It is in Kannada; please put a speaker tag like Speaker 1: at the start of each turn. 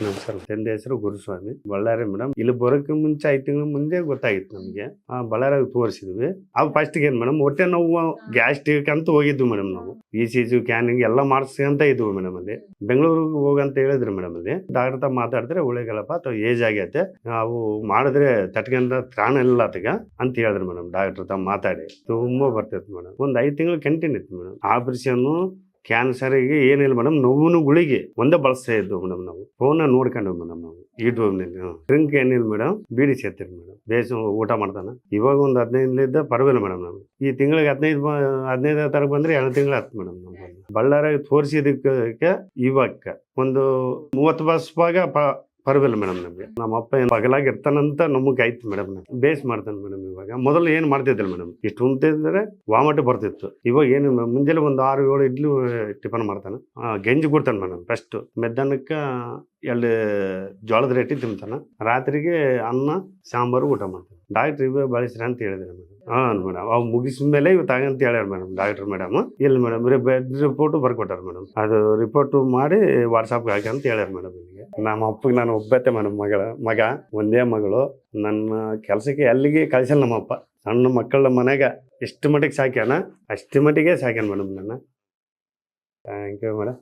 Speaker 1: ನಮಸ್ಕಾರ. ತಂದೆ ಹೆಸರು ಗುರುಸ್ವಾಮಿ, ಬಳ್ಳಾರಿ ಮೇಡಮ್. ಇಲ್ಲಿ ಬರೋಕೆ ಮುಂಚೆ 5 ತಿಂಗಳ ಮುಂದೆ ಗೊತ್ತಾಗಿತ್ತು ನಮಗೆ. ಬಳ್ಳಾರಿ ತೋರಿಸಿದ್ವಿ. ಅವು ಫಸ್ಟ್ಗೆ ಏನು ಮೇಡಮ್, ಹೊಟ್ಟೆ ನೋವು ಗ್ಯಾಸ್ಟ್ರಿಕ್ ಅಂತ ಹೋಗಿದ್ವಿ ಮೇಡಮ್. ನಾವು ECG ಕ್ಯಾನಿಂಗ್ ಎಲ್ಲ ಮಾಡಿಸ್ಕೊಂತ ಇದ್ವಿ ಮೇಡಮ್. ಅಲ್ಲಿ ಬೆಂಗಳೂರಿಗೆ ಹೋಗಂತ ಹೇಳಿದ್ರು ಮೇಡಮ್. ಅಲ್ಲಿ ಡಾಕ್ಟರ್ ತ ಮಾತಾಡಿದ್ರೆ ಉಳಿಗಳಪ್ಪ ಅಥವಾ ಏಜ್ ಆಗೈತೆ, ಅವು ಮಾಡಿದ್ರೆ ತಟ್ಕೊಂಡ ತ್ರಾಣ ಇಲ್ಲ ಅತಗ ಅಂತ ಹೇಳಿದ್ರು ಮೇಡಮ್. ಡಾಕ್ಟರ್ ತ ಮಾತಾಡಿ ತುಂಬಾ ಬರ್ತೈತೆ ಮೇಡಮ್. ಒಂದು 5 ತಿಂಗಳು ಕಂಟಿನ್ಯೂ ಇತ್ತು ಮೇಡಮ್. ಆಪರೇಷನ್ ಕ್ಯಾನ್ಸರ್ಗೆ ಏನಿಲ್ಲ ಮೇಡಮ್, ನೋವು ಗುಳಿಗೆ ಒಂದೇ ಬಳಸ್ತಾ ಇದ್ವು ಮೇಡಮ್. ನಾವು ಫೋನ್ ನೋಡ್ಕೊಂಡ್ವಿ ಮೇಡಮ್. ನಾವು ಡ್ರಿಂಕ್ ಏನಿಲ್ಲ ಮೇಡಮ್, ಬೀಡಿ ಸೇರ್ತೀವಿ ಮೇಡಮ್. ಬೇಸ್ ಊಟ ಮಾಡ್ತಾನ. ಇವಾಗ ಒಂದು 15 ಪರವಾಗಿಲ್ಲ ಮೇಡಮ್. ನಾವು ಈ ತಿಂಗಳಿಗೆ 15 ತರ ಬಂದ್ರೆ 2 ತಿಂಗಳು ಆಯ್ತು ಮೇಡಮ್. ನಾವು ಬಳ್ಳಾರಿ ತೋರಿಸಿದಕ್ಕೆ ಇವಾಗ ಒಂದು 30 ವರ್ಷವಾಗ ಪರವಾಗಿಲ್ಲ ಮೇಡಮ್. ನಮಗೆ ನಮ್ಮ ಅಪ್ಪ ಏನು ಪಗಲಾಗಿ ಇರ್ತಾನಂತ ನಮಗೆ ಆಯ್ತು ಮೇಡಮ್. ಬೇಸ್ ಮಾಡ್ತಾನೆ ಮೇಡಮ್. ಇವಾಗ ಮೊದಲು ಏನು ಮಾಡ್ತಿದ್ದಿಲ್ಲ ಮೇಡಮ್. ಇಷ್ಟು ಉಂಟಿದ್ರೆ ವಾಮಟ ಬರ್ತಿತ್ತು. ಇವಾಗ ಏನು ಮುಂಜಾನೆ ಒಂದು 6-7 ಇಡ್ಲಿ ಟಿಫನ್ ಮಾಡ್ತಾನೆ. ಗೆಂಜಿ ಕೊಡ್ತಾನೆ ಮೇಡಮ್. ಫಸ್ಟ್ ಮಧ್ಯಾಹ್ನಕ್ಕೆ 2 ಜೋಳದ ರೊಟ್ಟಿ ತಿಂತಾನೆ. ರಾತ್ರಿಗೆ ಅನ್ನ ಸಾಂಬಾರು ಊಟ ಮಾಡ್ತಾನೆ. ಡಾಕ್ಟ್ರ್ ಇವಾಗ ಬಳಸ್ರಿ ಅಂತ ಹೇಳಿದ್ರೆ ಮೇಡಮ್. ಮೇಡಮ್ ಅವು ಮುಗಿಸಿದ ಮೇಲೆ ಇವತ್ತು ಆಗಂತ ಹೇಳ್ಯಾರ ಮೇಡಮ್ ಡಾಕ್ಟರ್ ಮೇಡಮ್. ಇಲ್ಲ ಮೇಡಮ್, ಬೆಡ್ ರಿಪೋರ್ಟ್ ಬರ್ಕೊಟ್ಟಾರ ಮೇಡಮ್. ಅದು ರಿಪೋರ್ಟ್ ಮಾಡಿ ವಾಟ್ಸಾಪ್ಗೆ ಹಾಕಿ ಅಂತ ಹೇಳ್ಯಾರ ಮೇಡಮ್. ಇಲ್ಲಿಗೆ ನಮ್ಮ ಅಪ್ಪಗೆ ನಾನು ಒಬ್ಬತ್ತೆ ಮೇಡಮ್. ಮಗ ಒಂದೇ ಮಗಳು. ನನ್ನ ಕೆಲಸಕ್ಕೆ ಅಲ್ಲಿಗೆ ಕಳ್ಸಲ್ಲ ನಮ್ಮಪ್ಪ. ಸಣ್ಣ ಮಕ್ಕಳ ಮನೆಗ ಎಷ್ಟು ಮಟ್ಟಿಗೆ ಸಾಕ್ಯಾನ ಅಷ್ಟು ಮಟ್ಟಿಗೆ ಸಾಕ್ಯಾನ ಮೇಡಮ್. ನನ್ನ ಥ್ಯಾಂಕ್ ಯು ಮೇಡಮ್.